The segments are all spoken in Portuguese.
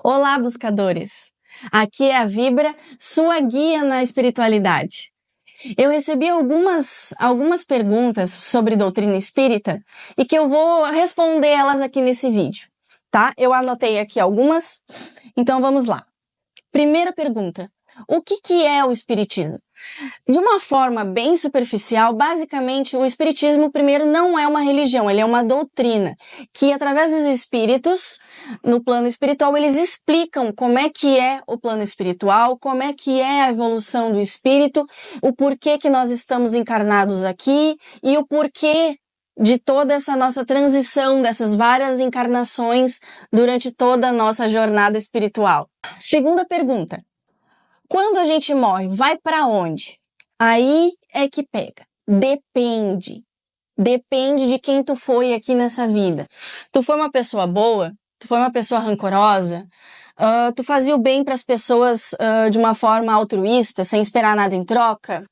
Olá, buscadores! Aqui é a Vibra, sua guia na espiritualidade. Eu recebi algumas perguntas sobre doutrina espírita e que eu vou responder elas aqui nesse vídeo, tá? Eu anotei aqui algumas, então vamos lá. Primeira pergunta: o que é o espiritismo? De uma forma bem superficial, basicamente o espiritismo, primeiro, não é uma religião, ele é uma doutrina, que através dos espíritos, no plano espiritual, eles explicam como é que é o plano espiritual, como é que é a evolução do espírito, o porquê que nós estamos encarnados aqui e o porquê de toda essa nossa transição, dessas várias encarnações durante toda a nossa jornada espiritual. Segunda pergunta: quando a gente morre, vai para onde? Aí é que pega. Depende. Depende de quem tu foi aqui nessa vida. Tu foi uma pessoa boa? Tu foi uma pessoa rancorosa? Tu fazia o bem para as pessoas de uma forma altruísta, sem esperar nada em troca?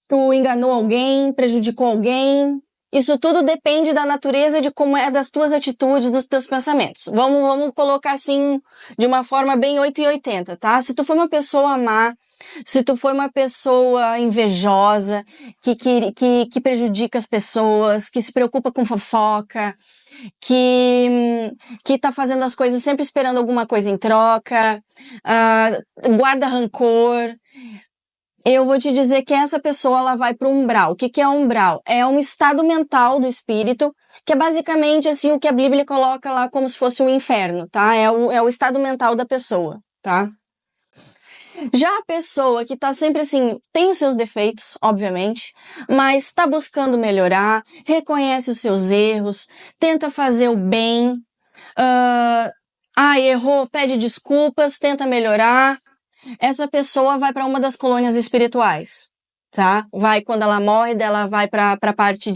Tu enganou alguém, prejudicou alguém? Isso tudo depende da natureza, de como é, das tuas atitudes, dos teus pensamentos. Vamos colocar assim, de uma forma bem 880, tá? Se tu foi uma pessoa má, se tu foi uma pessoa invejosa, que prejudica as pessoas, que se preocupa com fofoca, que tá fazendo as coisas sempre esperando alguma coisa em troca, guarda rancor, eu vou te dizer que essa pessoa ela vai para o umbral. O que é umbral? É um estado mental do espírito, que é basicamente assim o que a Bíblia coloca lá como se fosse o inferno, tá? É o estado mental da pessoa, tá? Já a pessoa que tá sempre assim, tem os seus defeitos, obviamente, mas tá buscando melhorar, reconhece os seus erros, tenta fazer o bem, errou, pede desculpas, tenta melhorar. Essa pessoa vai para uma das colônias espirituais, tá? Vai, quando ela morre, ela vai para a parte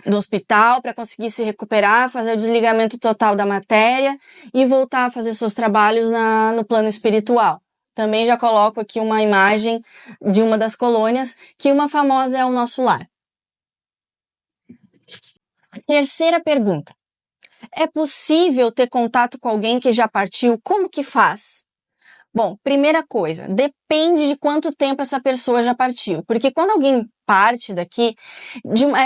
do hospital para conseguir se recuperar, fazer o desligamento total da matéria e voltar a fazer seus trabalhos no plano espiritual. Também já coloco aqui uma imagem de uma das colônias, que uma famosa é o Nosso Lar. Terceira pergunta: é possível ter contato com alguém que já partiu? Como que faz? Bom, primeira coisa, depende de quanto tempo essa pessoa já partiu. Porque quando alguém parte daqui,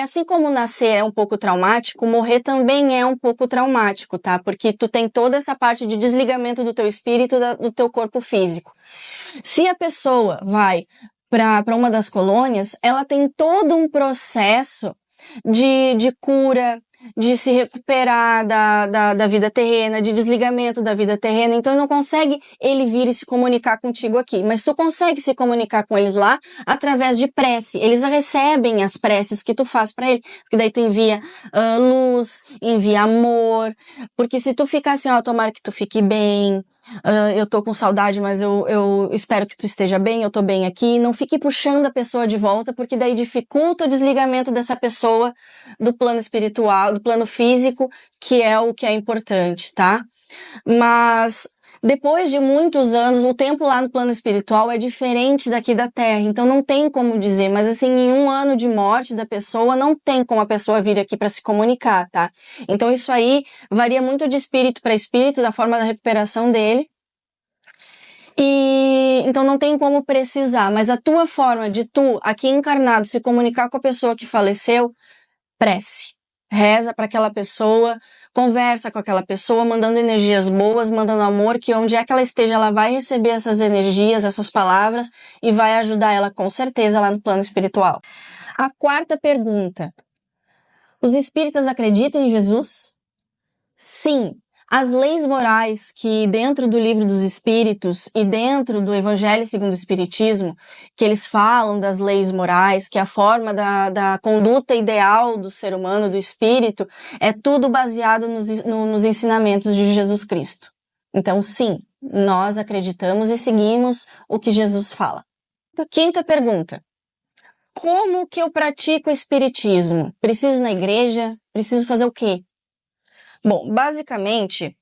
assim como nascer é um pouco traumático, morrer também é um pouco traumático, tá? Porque tu tem toda essa parte de desligamento do teu espírito, do teu corpo físico. Se a pessoa vai para uma das colônias, ela tem todo um processo de cura, de se recuperar da vida terrena, de desligamento da vida terrena. Então não consegue ele vir e se comunicar contigo aqui, mas tu consegue se comunicar com eles lá através de prece. Eles recebem as preces que tu faz para ele, porque daí tu envia luz, envia amor, porque se tu ficar assim, tomara que tu fique bem, eu tô com saudade, mas eu espero que tu esteja bem, eu tô bem aqui. Não fique puxando a pessoa de volta, porque daí dificulta o desligamento dessa pessoa do plano espiritual, do plano físico, que é o que é importante, tá? Mas depois de muitos anos, o tempo lá no plano espiritual é diferente daqui da Terra, então não tem como dizer, mas assim, em 1 ano de morte da pessoa, não tem como a pessoa vir aqui para se comunicar, tá? Então isso aí varia muito de espírito para espírito, da forma da recuperação dele, e então não tem como precisar, mas a tua forma de tu, aqui encarnado, se comunicar com a pessoa que faleceu, prece. Reza para aquela pessoa, conversa com aquela pessoa, mandando energias boas, mandando amor, que onde é que ela esteja, ela vai receber essas energias, essas palavras, e vai ajudar ela com certeza lá no plano espiritual. A quarta pergunta: os espíritas acreditam em Jesus? Sim. As leis morais que dentro do Livro dos Espíritos e dentro do Evangelho segundo o Espiritismo, que eles falam das leis morais, que é a forma da conduta ideal do ser humano, do espírito, é tudo baseado nos ensinamentos de Jesus Cristo. Então, sim, nós acreditamos e seguimos o que Jesus fala. Quinta pergunta: como que eu pratico o espiritismo? Preciso ir na igreja? Preciso fazer o quê? Bom, basicamente,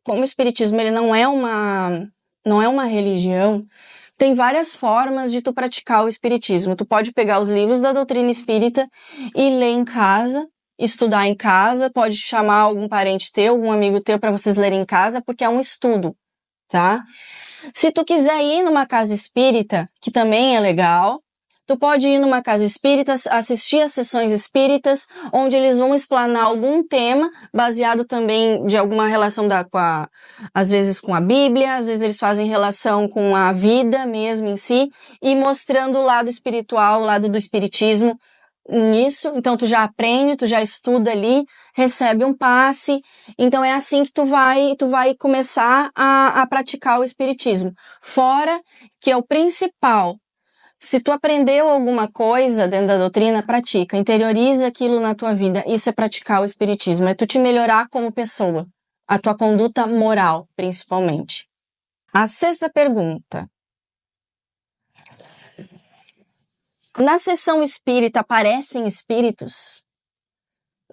como o espiritismo ele não é uma religião, tem várias formas de tu praticar o espiritismo. Tu pode pegar os livros da doutrina espírita e ler em casa, estudar em casa, pode chamar algum parente teu, algum amigo teu para vocês lerem em casa, porque é um estudo, tá? Se tu quiser ir numa casa espírita, que também é legal, tu pode ir numa casa espírita, assistir às sessões espíritas, onde eles vão explanar algum tema, baseado também de alguma relação às vezes com a Bíblia, às vezes eles fazem relação com a vida mesmo em si, e mostrando o lado espiritual, o lado do espiritismo nisso. Então tu já aprende, tu já estuda ali, recebe um passe, então é assim que tu vai começar a praticar o espiritismo. Fora que é o principal, se tu aprendeu alguma coisa dentro da doutrina, pratica, interioriza aquilo na tua vida. Isso é praticar o espiritismo, é tu te melhorar como pessoa, a tua conduta moral, principalmente. A sexta pergunta. Na sessão espírita aparecem espíritos?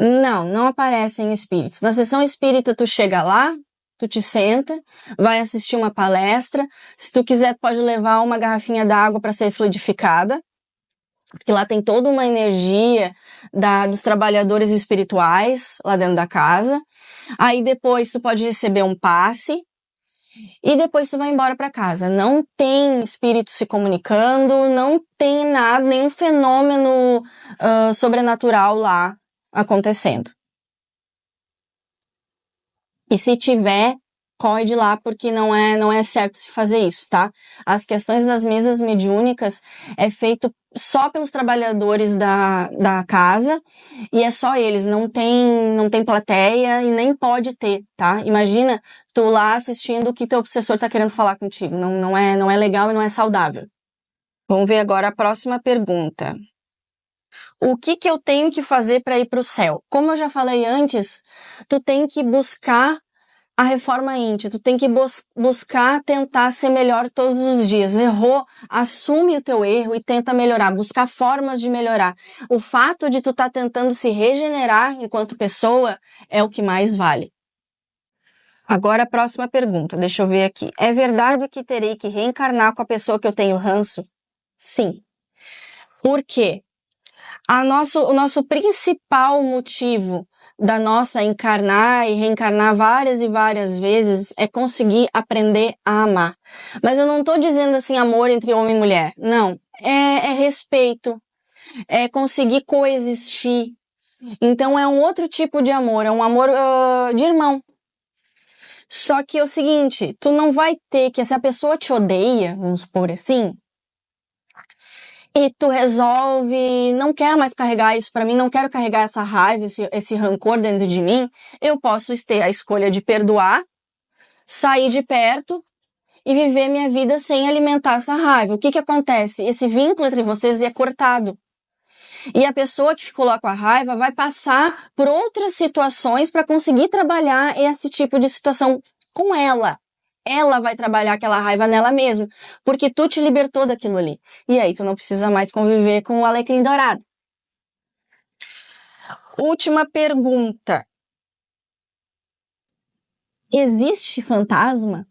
Não, não aparecem espíritos. Na sessão espírita tu chega lá, tu te senta, vai assistir uma palestra. Se tu quiser, tu pode levar uma garrafinha d'água para ser fluidificada, porque lá tem toda uma energia dos trabalhadores espirituais lá dentro da casa. Aí depois tu pode receber um passe e depois tu vai embora para casa. Não tem espírito se comunicando, não tem nada, nenhum fenômeno sobrenatural lá acontecendo. E se tiver, corre de lá, porque não é certo se fazer isso, tá? As questões das mesas mediúnicas é feito só pelos trabalhadores da casa, e é só eles, não tem plateia e nem pode ter, tá? Imagina tu lá assistindo o que teu obsessor tá querendo falar contigo, não é legal e não é saudável. Vamos ver agora a próxima pergunta. O que eu tenho que fazer para ir para o céu? Como eu já falei antes, tu tem que buscar a reforma íntima, tu tem que buscar tentar ser melhor todos os dias. Errou, assume o teu erro e tenta melhorar, buscar formas de melhorar. O fato de tu estar tentando se regenerar enquanto pessoa é o que mais vale. Agora a próxima pergunta, deixa eu ver aqui. É verdade que terei que reencarnar com a pessoa que eu tenho ranço? Sim. Por quê? O nosso principal motivo da nossa encarnar e reencarnar várias e várias vezes é conseguir aprender a amar. Mas eu não estou dizendo assim amor entre homem e mulher. Não. É respeito. É conseguir coexistir. Então é um outro tipo de amor. É um amor de irmão. Só que é o seguinte, tu não vai ter que, se a pessoa te odeia, vamos supor assim, e tu resolve, não quero mais carregar isso pra mim, não quero carregar essa raiva, esse rancor dentro de mim, eu posso ter a escolha de perdoar, sair de perto e viver minha vida sem alimentar essa raiva. O que acontece? Esse vínculo entre vocês é cortado. E a pessoa que ficou lá com a raiva vai passar por outras situações para conseguir trabalhar esse tipo de situação com ela. Ela vai trabalhar aquela raiva nela mesma, porque tu te libertou daquilo ali. E aí tu não precisa mais conviver com o alecrim dourado. Última pergunta. Existe fantasma?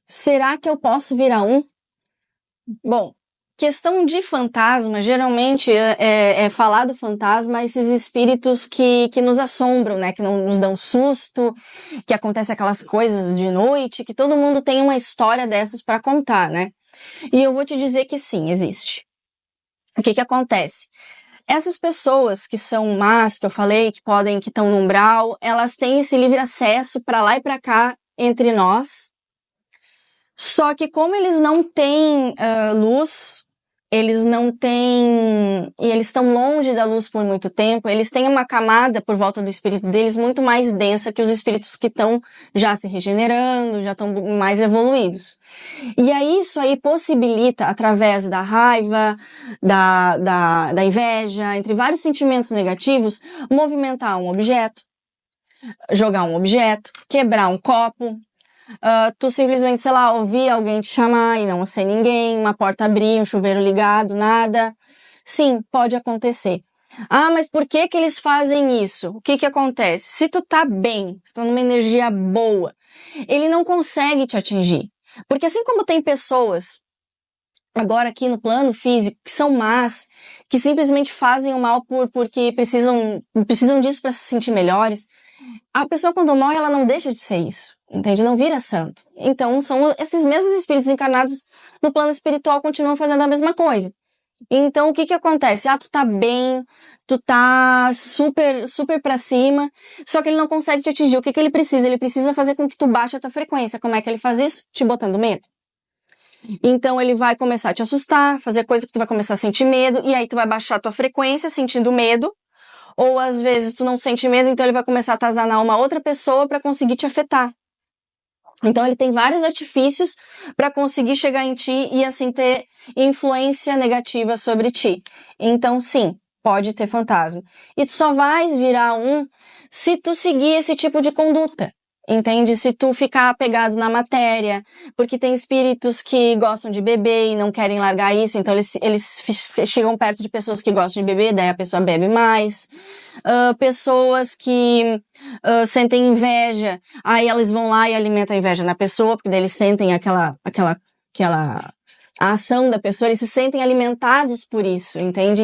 Será que eu posso virar um? Bom, questão de fantasma, geralmente é falar do fantasma esses espíritos que nos assombram, né? Que não nos dão susto, que acontecem aquelas coisas de noite, que todo mundo tem uma história dessas para contar, né? E eu vou te dizer que sim, existe. O que acontece? Essas pessoas que são más, que eu falei, que estão no umbral, elas têm esse livre acesso para lá e para cá entre nós. Só que como eles não têm luz, eles não têm, e eles estão longe da luz por muito tempo, eles têm uma camada por volta do espírito deles muito mais densa que os espíritos que estão já se regenerando, já estão mais evoluídos. E aí isso aí possibilita, através da raiva, da inveja, entre vários sentimentos negativos, movimentar um objeto, jogar um objeto, quebrar um copo, tu simplesmente, sei lá, ouvir alguém te chamar e não ser ninguém, uma porta abrir, um chuveiro ligado, nada. Sim, pode acontecer. Ah, mas por que eles fazem isso? O que acontece? Se tu tá bem, tu tá numa energia boa, ele não consegue te atingir. Porque assim como tem pessoas agora aqui no plano físico, que são más, que simplesmente fazem o mal porque precisam disso para se sentir melhores, a pessoa quando morre, ela não deixa de ser isso, entende? Não vira santo. Então, são esses mesmos espíritos encarnados no plano espiritual continuam fazendo a mesma coisa. Então, o que acontece? Ah, tu tá bem, tu tá super, super pra cima, só que ele não consegue te atingir. O que ele precisa? Ele precisa fazer com que tu baixe a tua frequência. Como é que ele faz isso? Te botando medo. Então, ele vai começar a te assustar, fazer coisa que tu vai começar a sentir medo, e aí tu vai baixar a tua frequência sentindo medo, ou às vezes tu não sente medo, então ele vai começar a atazanar uma outra pessoa para conseguir te afetar. Então ele tem vários artifícios para conseguir chegar em ti e assim ter influência negativa sobre ti. Então sim, pode ter fantasma. E tu só vai virar um se tu seguir esse tipo de conduta. Entende? Se tu ficar apegado na matéria, porque tem espíritos que gostam de beber e não querem largar isso, então eles chegam perto de pessoas que gostam de beber, daí a pessoa bebe mais. Pessoas que sentem inveja, aí elas vão lá e alimentam a inveja na pessoa, porque daí eles sentem a ação da pessoa, eles se sentem alimentados por isso, entende?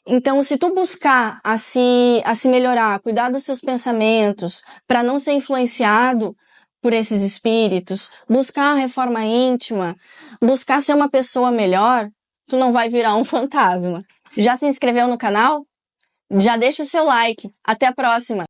Então, se tu buscar a se melhorar, cuidar dos seus pensamentos, para não ser influenciado por esses espíritos, buscar a reforma íntima, buscar ser uma pessoa melhor, tu não vai virar um fantasma. Já se inscreveu no canal? Já deixa seu like. Até a próxima!